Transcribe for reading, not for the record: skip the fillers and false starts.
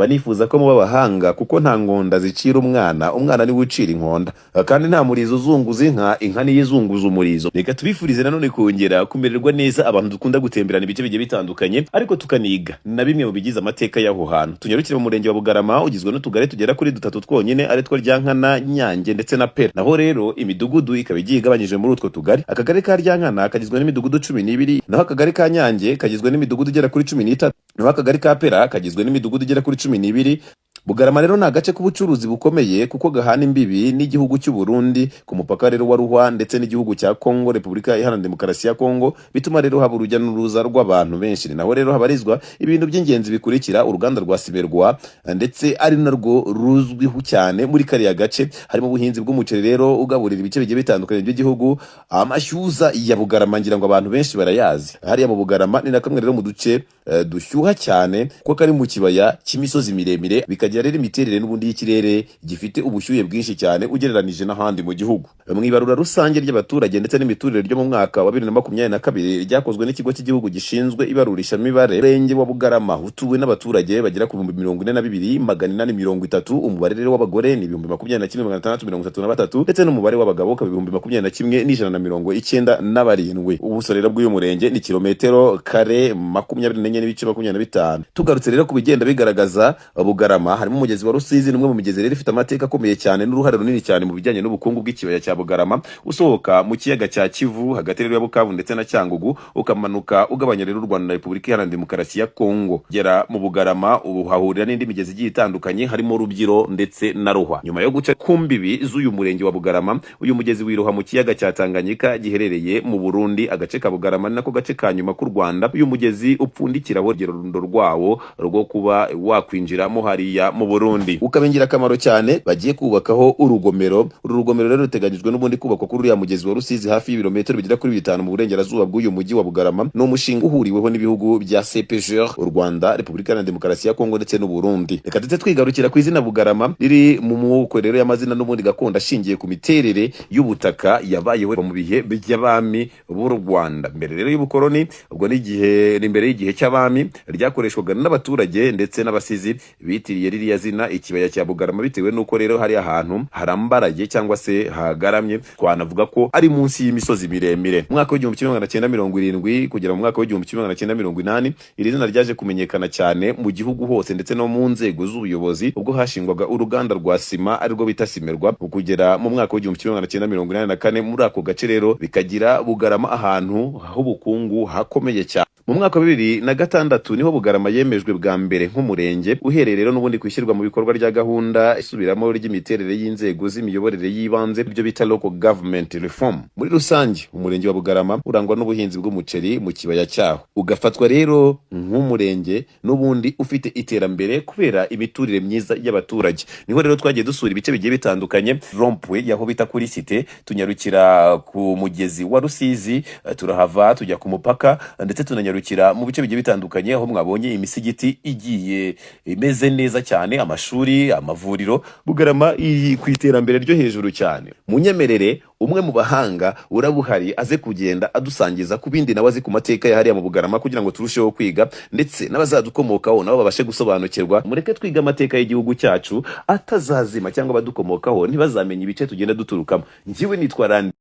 mba nifuza ko muba abahanga kuko nta nkonda zicira umwana niwe ucira inkonda, kandi nta murizo uzunguza inka niyo izunguza umurizo. Reka tubifurize nanone kongera kumererwa neza abantu dukunda gutemberana ibice bigiye bitandukanye ariko tukaniga na bimwe mu bigize amateka y'aho hantu. Tunyarukire mu murenge wa Bugarama ugizwe n'utugare tugera kuri 3 twonyine ari two Ryankana, Nyange ndetse na Pera. Naho rero imidugudu ikaba igiye igabanyije muri utwo tugari. Akagari ka Ryankana kagizwe n'imidugudu 12, naho akagari ka Nyange kagizwe n'imidugudu igera kuri 13, naho akagari ka Pera kagizwe n'imidugudu igera kuri 12. Bugarama rero ni agace k'ubucuruzi bukomeye kuko gahana imbibi n'igihugu cy'u Burundi ku mupaka rero wa Ruhwa ndetse n'igihugu cya Kongo, Repubulika Iharanira Demokarasi ya Kongo, bituma rero haba urujya n'uruza rw'abantu benshi. Naho rero habarizwa ibintu by'ingenzi bikurikira: uruganda rwa Siberwa ndetse ari narwo ruzwiho cyane muri kariya gace, harimo ubuhinzi bw'umuceri rero ugaburira ibice bigiye bitandukanye by'igihugu. Amashyuza ya Bugarama ngira ngo abantu benshi barayazi. Hariya mu Bugarama ni nakamwe rero mu duce dushyuha cyane kuko kari mu kibaya cy'imisozi miremire, bikagira rero imiterere n'ubundi y'ikirere gifite ubushyuhe bwinshi cyane ugereranije n'ahandi mu gihugu. Mu ibarura rusange ry'abaturage ndetse n'imiturire ryo mu mwaka wa 2022 ryakozwe n'ikigo cy'igihugu gishinzwe ibarurisha mibare, Murenge wa Bugarama utuwe n'abaturage bagera ku 42,830. Umubare rero w'abagore ni 21,633 ndetse n'umubare w'abagabo ukaba 21,197. Ubuso rero bw'uyu murenge ni kilometero kare 24,25. Tugarutse rero ku bigenda bigaragaza Bugarama, harimo umugezi wa Rusizi, n'umwe mu migezi rero ifite amateka akomeye cyane n'uruhare runini cyane mu bijyanye n'ubukungu bw'ikibaya cya Bugarama, usohoka mu kiyaga cya Kivu hagati rero ya Bukavu ndetse na Cyangugu, ukamanuka ugabanya rero u Rwanda na Repubulika Iharanira Demokarasi ya Kongo. Gera mu Bugarama ubu hahurira n'indi migezi igiye itandukanye harimo Rubyiro ndetse na Ruhwa. Nyuma yo guca ku mbibi z'uyu murenge wa Bugarama, uyu mugezi wiroha mu kiyaga cya Tanganyika giherereye mu Burundi. Agace ka Bugarama ni nako gace ka nyuma k'u Rwanda uyu mugezi upfundikiraho urugendo rwawo rwo kuba wakwinjiramo hariya mu Burundi, ukabengira akamaro cyane. Bagiye kubakaho urugomero. Uru rugomero rero ruteganyijwe n'ubundi kubakwa kuri uriya mugezi wa Rusizi hafi y'ibirometero bigera kuri 5 mu burengerazuba bw'uyu mujyi wa Bugarama. Ni umushinga uhuriweho n'ibihugu bya CPGR, u Rwanda, Repubulika Iharanira Demokarasi ya Kongo ndetse n'u Burundi. Reka ndetse twigarukira ku izina Bugarama riri mu mwuko rero y'amazina n'ubundi gakondo ashingiye ku miterere y'ubutaka yabayeho mu bihe by'abami b'u Rwanda. Mbere rero y'ubukoroni, ubwo n'igihe imbere y'igihe cy'abami, ryakoreshwaga n'abaturage ndetse n'abasizi bitiriye ririya zina ikibaya cya Bugarama bitewe n'uko rero hari ahantu harambaraye cyangwa se hagaramye, twanavuga ko ari munsi y'imisozi miremire. Mu mwaka w'1970 kugera mu mwaka w'1980 iri zina ryaje kumenyekana cyane mu gihugu hose ndetse no mu nzego z'ubuyobozi ubwo hashingwaga uruganda rwa sima arirwo bita Simerwa. Kugera mu mwaka w'1984 muri ako gace rero bikagira Bugarama ahantu h'ubukungu hakomeye cyane. Mu mwaka wa 2006 niho Bugarama yemejwe bwa mbere nk'umurenge, uhereye rero n'ubundi kwishyirwa mu bikorwa rya gahunda isubiramo ry'imiterere y'inzego z'imiyoborere y'ibanze, ibyo bita local government reform. Muri rusange umurenge wa Bugarama urangwa n'ubuhinzi bw'umuceri mu kibaya cyaho, ugafatwa rero nk'umurenge n'ubundi ufite iterambere kubera imiturire myiza y'abaturage. Niho rero twagiye dusura ibice bigiye bitandukanye, rompwe yaho bita kuri cité, tunyarukira ku mugezi wa Rusizi, turahava tujya ku mupaka ndetse tunanyarukira mu bice bigiye bitandukanye aho mwabonye imisigiti igiye imeze neza cyane, amashuri, amavuriro. Bugarama iri ku iterambere ryo hejuru cyane. Munyemerere umwe mu bahanga urabuhari aze kugenda adusangiza ku bindi nawe azi ku mateka ya hariya mu Bugarama kugira ngo turusheho kwiga ndetse n'abazadukomokaho nabo babashe gusobanukirwa. Mureke twiga amateka y'igihugu cyacu atazazima cyangwa abadukomokaho ntibazamenye ibice tugenda duturukamo. Njyewe nitwa Randi.